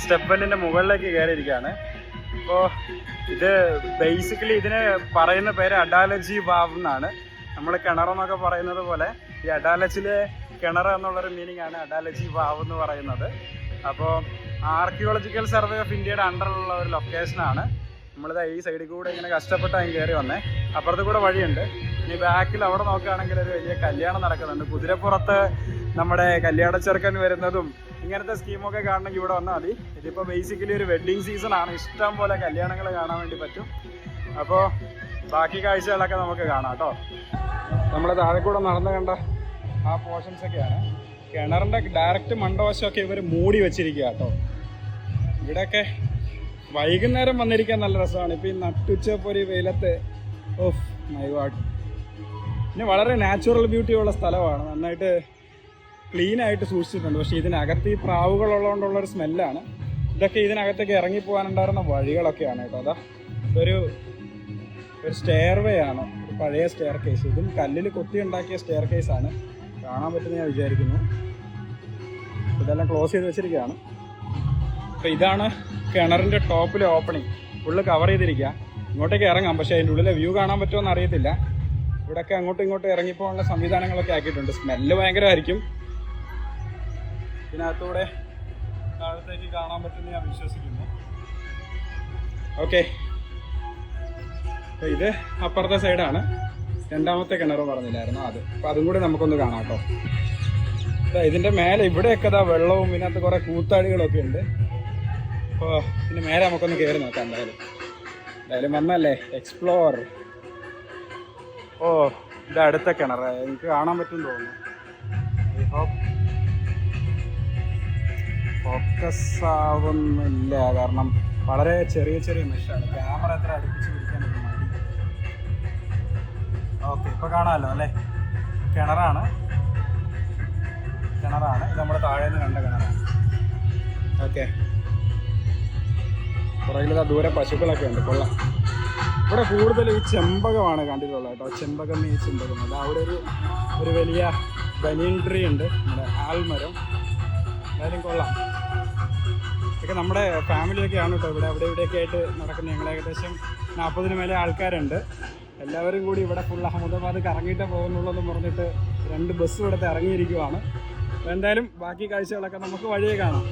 Step വെല്ലിൻ്റെ മുകളിലേക്ക് കയറിയിരിക്കുകയാണ്. അപ്പോൾ ഇത് ബേസിക്കലി ഇതിന് പറയുന്ന പേര് അഡാലജി വാവ് എന്നാണ്. നമ്മൾ കിണറെന്നൊക്കെ പറയുന്നത് പോലെ ഈ അഡാലജിലെ കിണർ എന്നുള്ളൊരു മീനിങ് ആണ് അഡാലജി വാവ് എന്ന് പറയുന്നത്. അപ്പോൾ ആർക്കിയോളജിക്കൽ സർവേ ഓഫ് ഇന്ത്യയുടെ അണ്ടറിലുള്ള ഒരു ലൊക്കേഷനാണ്. നമ്മളിത് ഈ സൈഡിൽ കൂടെ ഇങ്ങനെ കഷ്ടപ്പെട്ടാണ് കയറി വന്നേ. അപ്പുറത്ത് കൂടെ വഴിയുണ്ട്. ഇനി ബാക്കിൽ അവിടെ നോക്കുകയാണെങ്കിൽ ഒരു വലിയ കല്യാണം നടക്കുന്നുണ്ട്. കുതിരപ്പുറത്ത് നമ്മുടെ കല്യാണ ചെറുക്കൻ വരുന്നതും ഇങ്ങനത്തെ സ്കീമൊക്കെ കാണണമെങ്കിൽ ഇവിടെ വന്നാൽ മതി. ഇതിപ്പോൾ ബേസിക്കലി ഒരു വെഡ്ഡിങ് സീസണാണ്. ഇഷ്ടം പോലെ കല്യാണങ്ങൾ കാണാൻ വേണ്ടി പറ്റും. അപ്പോൾ ബാക്കി കാഴ്ചകളൊക്കെ നമുക്ക് കാണാം കേട്ടോ. നമ്മൾ താഴെ കൂടെ നടന്നു കണ്ട ആ പോർഷൻസൊക്കെയാണ്. കിണറിൻ്റെ ഡയറക്റ്റ് മണ്ടവശമൊക്കെ ഇവർ മൂടി വെച്ചിരിക്കുക കേട്ടോ. ഇവിടെയൊക്കെ വൈകുന്നേരം വന്നിരിക്കാൻ നല്ല രസമാണ്. ഇപ്പോൾ ഈ നട്ടുച്ചപ്പോൾ ഒരു വെയിലത്ത് ഓഫ് മൈ ഗോഡ്. പിന്നെ വളരെ നാച്ചുറൽ ബ്യൂട്ടി ഉള്ള സ്ഥലമാണ്. നന്നായിട്ട് ക്ലീനായിട്ട് സൂക്ഷിച്ചിട്ടുണ്ട്. പക്ഷേ ഇതിനകത്ത് ഈ പ്രാവുകളുള്ളതുകൊണ്ടുള്ളൊരു സ്മെല്ലാണ്. ഇതൊക്കെ ഇതിനകത്തേക്ക് ഇറങ്ങിപ്പോകാനുണ്ടായിരുന്ന വഴികളൊക്കെയാണ് കേട്ടോ. അതാ ഇതൊരു സ്റ്റെയർ വേ ആണ്, ഒരു പഴയ സ്റ്റെയർ കേസ്. ഇതും കല്ലിൽ കൊത്തി ഉണ്ടാക്കിയ സ്റ്റെയർ കേസാണ്. കാണാൻ പറ്റുമെന്ന് ഞാൻ വിചാരിക്കുന്നു. ഇതെല്ലാം ക്ലോസ് ചെയ്ത് വെച്ചിരിക്കുകയാണ്. അപ്പോൾ ഇതാണ് കിണറിൻ്റെ ടോപ്പിലെ ഓപ്പണിങ്. ഫുള്ള് കവർ ചെയ്തിരിക്കുക. ഇങ്ങോട്ടേക്ക് ഇറങ്ങാം, പക്ഷേ അതിൻ്റെ ഉള്ളിലെ വ്യൂ കാണാൻ പറ്റുമോ എന്ന് അറിയത്തില്ല. ഇവിടെയൊക്കെ അങ്ങോട്ടും ഇങ്ങോട്ടും ഇറങ്ങിപ്പോകാനുള്ള സംവിധാനങ്ങളൊക്കെ ആക്കിയിട്ടുണ്ട്. സ്മെല്ല് ഭയങ്കരമായിരിക്കും. ഇതിനകത്തൂടെ താഴത്തേക്ക് കാണാൻ പറ്റുമെന്ന് ഞാൻ വിശ്വസിക്കുന്നു. ഓക്കെ, അപ്പോൾ ഇത് അപ്പുറത്തെ സൈഡാണ്. രണ്ടാമത്തെ കിണർ പറഞ്ഞില്ലായിരുന്നു അത്. അപ്പോൾ അതും കൂടി നമുക്കൊന്ന് കാണാം കേട്ടോ. ഇതിൻ്റെ മേലെ ഇവിടെയൊക്കെ ഇതാ വെള്ളവും ഇതിനകത്ത് കുറേ കൂത്താടികളൊക്കെ ഉണ്ട്. അപ്പോൾ ഇതിൻ്റെ മേലെ നമുക്കൊന്ന് കയറി നോക്കാം. എന്തായാലും വന്നല്ലേ എക്സ്പ്ലോർ. ഓ, ഇത് അടുത്ത കിണർ. എനിക്ക് കാണാൻ പറ്റും തോന്നുന്നു. ഐ ഹോപ്പ് ഫോക്കസ് ആവുന്നില്ല, കാരണം വളരെ ചെറിയ ചെറിയ മെഷാണ്. ക്യാമറ എത്ര അടുപ്പിച്ച് പിടിക്കാൻ ഒരു മതി. ഓക്കെ, ഇപ്പോൾ കാണാമല്ലോ അല്ലേ. കിണറാണ് ഇത് നമ്മുടെ താഴെ നിന്ന് കണ്ട കിണറാണ്. ഓക്കെ, പുറകിൽ ദൂരെ പശുക്കളൊക്കെ ഉണ്ട്. കൊള്ളാം. ഇവിടെ കൂടുതൽ ഈ ചെമ്പകമാണ് കണ്ടിട്ടുള്ളത് കേട്ടോ. ചെമ്പകം അത് അവിടെ ഒരു വലിയ ബനിയൻ ട്രീ ഉണ്ട്, നമ്മുടെ ആൽമരം. എന്തായാലും കൊള്ളാം. ഇതൊക്കെ നമ്മുടെ ഫാമിലിയൊക്കെയാണ് കേട്ടോ. അവിടെ ഇവിടെയൊക്കെ ആയിട്ട് നടക്കുന്നത്. ഞങ്ങൾ ഏകദേശം 40 മേലെ ആൾക്കാരുണ്ട്. എല്ലാവരും കൂടി ഇവിടെ ഫുൾ അഹമ്മദാബാദ് കറങ്ങിയിട്ടേ പോകുന്നുള്ളതെന്ന് പറഞ്ഞിട്ട് 2 ബസ് ഇവിടുത്തെ ഇറങ്ങിയിരിക്കുവാണ്. അപ്പോൾ എന്തായാലും ബാക്കി കാഴ്ചകളൊക്കെ നമുക്ക് വഴിയെ കാണാം.